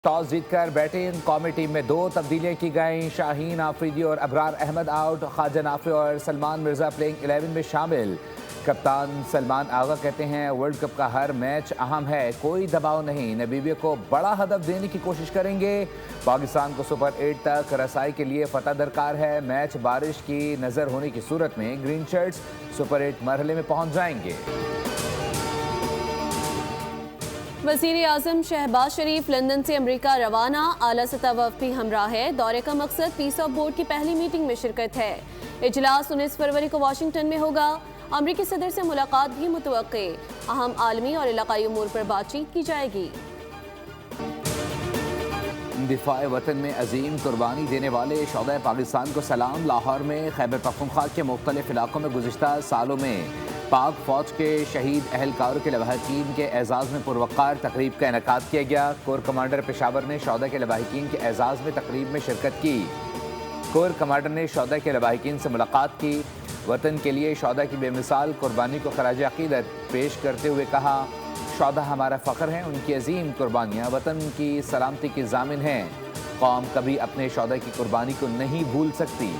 Toss जीतकर batting कौमी team में 2 तब्दीलियां की गईं। शाहीन आफरीदी और अबरार अहमद आउट। ख्वाजा नाफी और सलमान मिर्जा प्लेइंग 11 में शामिल। कप्तान सलमान आगा कहते हैं वर्ल्ड कप का हर मैच अहम है, कोई दबाव नहीं, नामीबिया को बड़ा हदफ देने की कोशिश करेंगे। पाकिस्तान को सुपर 8 तक रसाई के लिए फतह दरकार है। मैच बारिश की नजर होने की सूरत में ग्रीन शर्ट्स सुपर 8 मरहले में पहुंच जाएंगे। वज़ीर आज़म शहबाज शरीफ लंदन से अमरीका रवाना। आला सतह वफ़द भी हमरा है। दौरे का मकसद पीस ऑफ बोर्ड की पहली मीटिंग में शिरकत है। इजलास 19 फरवरी को वाशिंगटन में होगा। अमरीकी सदर से मुलाकात भी मुतवक्के। अहम आलमी और इलाकाई उमूर पर बातचीत की जाएगी। दिफाए वतन में अजीम कुर्बानी देने वाले शोहदाए पाकिस्तान को सलाम। लाहौर में खैबर पख्तूनख्वा के मुख्तलिफ इलाकों में गुज़िश्ता सालों में पाक फौज के शहीद अहलकारों के लवाहिकीन के एजाज़ में पुरवकार तकरीब का इनेकाद किया गया। कोर कमांडर पेशावर ने शोहदा के लवाहिकीन के एजाज़ में तकरीब में शिरकत की। कोर कमांडर ने शोहदा के लवाहिकीन से मुलाकात की। वतन के लिए शोहदा की बेमिसाल कुर्बानी को खराज अकीदत पेश करते हुए कहा, शोहदा हमारा फ़ख्र हैं, उनकी अजीम कुर्बानियाँ वतन की सलामती की ज़ामिन हैं। कौम कभी अपने शोहदा की कुर्बानी को नहीं भूल सकती।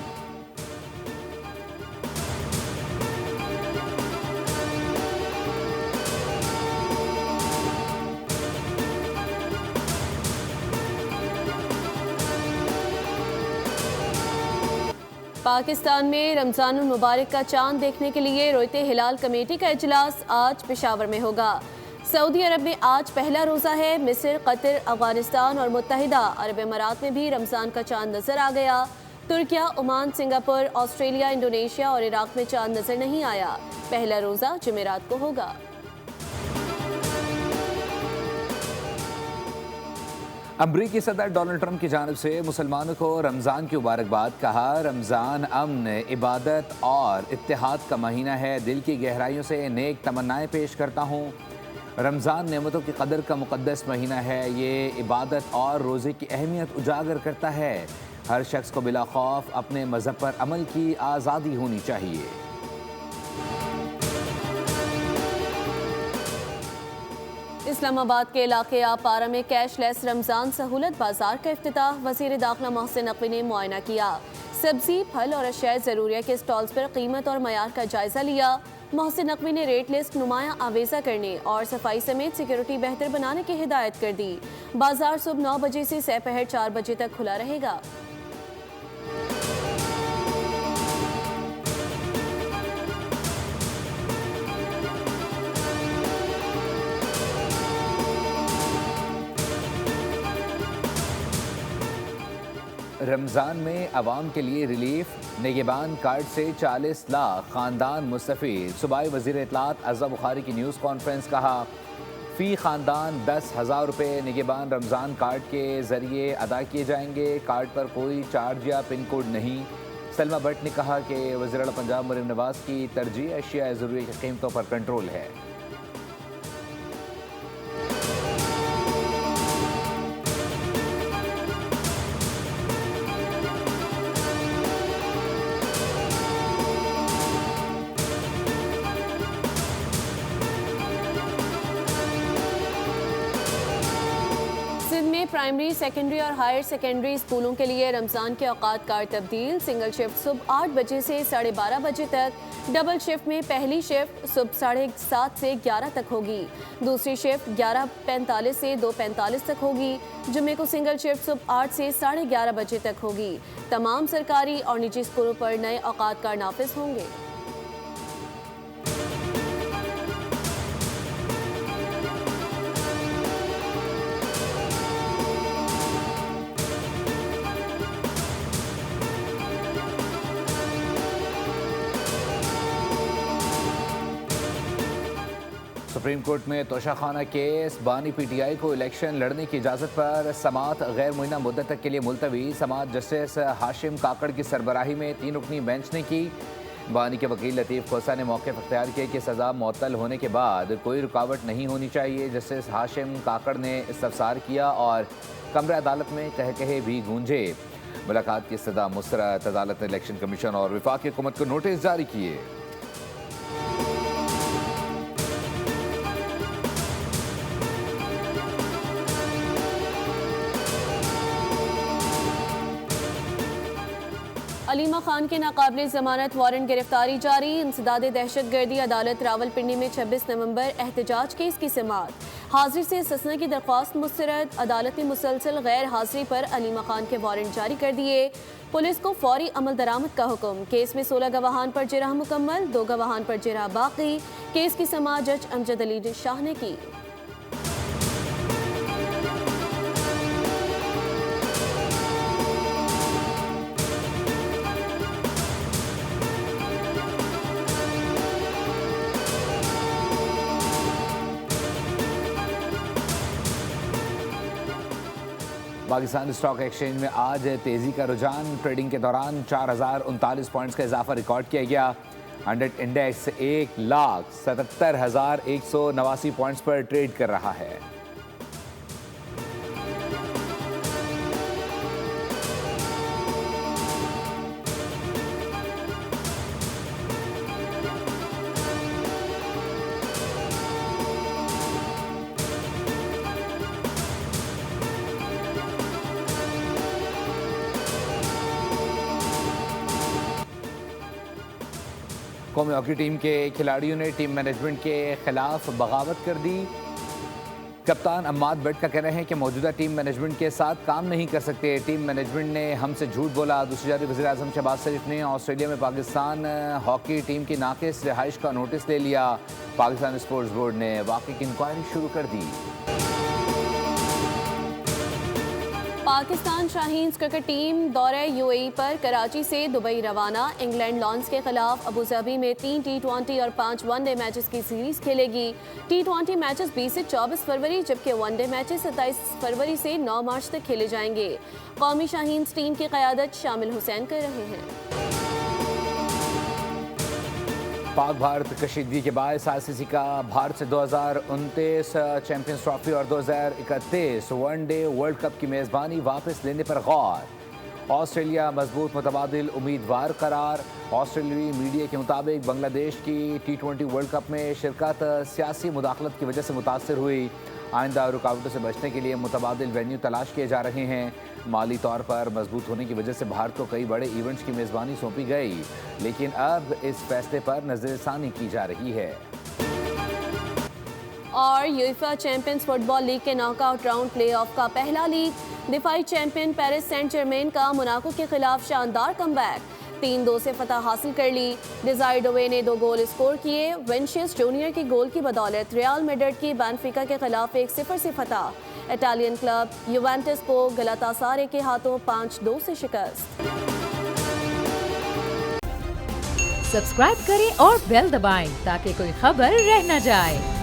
पाकिस्तान में रमज़ान मुबारक का चांद देखने के लिए रोयते हिलाल कमेटी का इजलास आज पेशावर में होगा। सऊदी अरब में आज पहला रोज़ा है। मिस्र, कतर, अफगानिस्तान और मुत्तहिदा अरब अमारात में भी रमज़ान का चांद नजर आ गया। Türkiye, Oman, Singapore, Australia, Indonesia और इराक में चांद नजर नहीं आया। पहला रोज़ा जुमेरात को होगा। अमरीकी सदर डोनाल्ड ट्रंप की जानिब से मुसलमानों को रमज़ान की मुबारकबाद। कहा, रमज़ान अमन, इबादत और इत्तेहाद का महीना है। दिल की गहराइयों से नेक तमन्नाएं पेश करता हूँ। रमज़ान नेमतों की कदर का मुक़द्दस महीना है। ये इबादत और रोज़े की अहमियत उजागर करता है। हर शख्स को बिला खौफ अपने मज़हब पर अमल की आज़ादी होनी चाहिए। इस्लामाबाद के इलाके आपारा में कैशलेस रमज़ान सहूलत बाजार का इफ्तिताह। वज़ीर दाखिला मोहसिन नकवी ने मुआयना किया। सब्जी, फल और अशियाए ज़रूरिया के स्टॉल्स पर कीमत और मयार का जायज़ा लिया। मोहसिन नकवी ने रेट लिस्ट नुमाया आवेज़ा करने और सफाई समेत सिक्योरिटी बेहतर बनाने की हिदायत कर दी। बाजार सुबह 9 बजे से दोपहर 4 बजे तक खुला रहेगा। रमज़ान में आवाम के लिए रिलीफ। निगहबान कार्ड से 40 लाख ख़ानदान मुस्तफ़ीद। सूबाई वज़ीर इत्तलात अज़ा बुखारी की न्यूज़ कॉन्फ्रेंस। कहा, फ़ी ख़ानदान 10,000 रुपये निगहबान रमज़ान कार्ड के ज़रिए अदा किए जाएंगे। कार्ड पर कोई चार्ज या पिन कोड नहीं। सलमा भट्ट ने कहा कि वज़ीर आला पंजाब मरीम नवाज़ की तरजीह अशिया ज़रूरी की कीमतों पर कंट्रोल है। प्राइमरी, सेकेंडरी और हायर सेकेंडरी स्कूलों के लिए रमज़ान के औकात कार्ड तब्दील। सिंगल शिफ्ट सुबह 8 बजे से 12:30 बजे तक। डबल शिफ्ट में पहली शिफ्ट सुबह 7:30 से 11 तक होगी। दूसरी शिफ्ट 11:45 से 2:45 तक होगी। जुमे को सिंगल शिफ्ट सुबह 8 से 11:30 बजे तक होगी। तमाम सरकारी और निजी स्कूलों पर नए औकात कार्ड नाफिज होंगे। सुप्रीम कोर्ट में तोशाखाना केस। बानी पीटीआई को इलेक्शन लड़ने की इजाज़त पर समाअत गैर मुइना मुद्दत तक के लिए मुलतवी। समाअत जस्टिस हाशिम काकड़ की सरबराही में 3 रुकनी बेंच ने की। बानी के वकील लतीफ़ खोसा ने मौक़िफ़ अख्तियार किया कि सज़ा मुअत्तल होने के बाद कोई रुकावट नहीं होनी चाहिए। जस्टिस हाशिम काकड़ ने इस्तफ़सार किया और कमरे अदालत में कह कहे भी गूंजे। मुलाकात की इस्तदा मुस्तरद। अदालत ने इलेक्शन कमीशन और वफाकी हुकूमत को नोटिस जारी किए। अलीमा खान के नाकाबिले जमानत वारंट गिरफ्तारी जारी। इंसदाद दहशतगर्दी अदालत रावलपिंडी में 26 नवंबर एहतजाज केस की समाअत। हाजिर से ससना की दरख्वास्त मुस्तरद। अदालत ने मुसलसल गैर हाजिरी पर अलीमा खान के वारंट जारी कर दिए। पुलिस को फौरी अमल दरामद का हुक्म। केस में 16 गवाहान पर जिरह मुकम्मल, 2 गवाहान पर जिरह बाकी। केस की समाअत जज अमजद अली शाह ने की। पाकिस्तान स्टॉक एक्सचेंज में आज तेजी का रुझान। ट्रेडिंग के दौरान 4039 पॉइंट्स का इजाफा रिकॉर्ड किया गया। 100 इंडेक्स 1,77,189 पॉइंट्स पर ट्रेड कर रहा है। कौमी हॉकी टीम के खिलाड़ियों ने टीम मैनेजमेंट के खिलाफ बगावत कर दी। कप्तान अम्माद भट्ट का कहना है कि मौजूदा टीम मैनेजमेंट के साथ काम नहीं कर सकते। टीम मैनेजमेंट ने हमसे झूठ बोला। दूसरी जानिब वज़ीर-ए-आज़म शहबाज शरीफ ने ऑस्ट्रेलिया में पाकिस्तान हॉकी टीम की नाक़िस रिहाइश का नोटिस ले लिया। पाकिस्तान स्पोर्ट्स बोर्ड ने वाक़ई की इंक्वायरी शुरू कर दी। पाकिस्तान शाहीन्स क्रिकेट टीम दौरे यूएई पर कराची से दुबई रवाना। इंग्लैंड लॉन्स के खिलाफ अबूधाबी में 3 T20 और 5 वनडे मैचेस की सीरीज खेलेगी। T20 मैचेस 20 से 24 फरवरी जबकि वनडे मैचेस 27 फरवरी से 9 मार्च तक खेले जाएंगे। कौमी शाहीन्स टीम की क़यादत शामिल हुसैन कर रहे हैं। पाक भारत कशीदगी के बाद आईसीसी का भारत से 2029 चैंपियंस ट्रॉफी और 2031 वनडे वर्ल्ड कप की मेज़बानी वापस लेने पर गौर। ऑस्ट्रेलिया मजबूत मुतबादिल उम्मीदवार करार। ऑस्ट्रेलियाई मीडिया के मुताबिक बांग्लादेश की T20 वर्ल्ड कप में शिरकत सियासी मुदाखलत की वजह से मुतासर हुई। आइंदा रुकावटों से बचने के लिए मुतबादिल वेन्यू तलाश किए जा रहे हैं। माली तौर पर मजबूत होने की वजह से भारत को कई बड़े इवेंट्स की मेज़बानी सौंपी गई, लेकिन अब इस फैसले पर नज़रसानी की जा रही है। और यूएफा चैंपियंस फुटबॉल लीग के नॉकआउट राउंड प्लेऑफ का पहला लीग दिफाई चैंपियन पेरिस सेंट जर्मेन का मोनाको के खिलाफ शानदार कमबैक। 3-2 से फतह हासिल कर ली। डिजाइडोवे ने 2 गोल स्कोर किए। विनिसियस जूनियर के गोल की बदौलत रियल मैड्रिड की बेनफिका के खिलाफ 1-0 से फतह। इटालियन क्लब यूवेंटस को गलातासारे के हाथों 5-2 से शिकस्त। सब्सक्राइब करें और बेल दबाएं ताकि कोई खबर रह न जाए।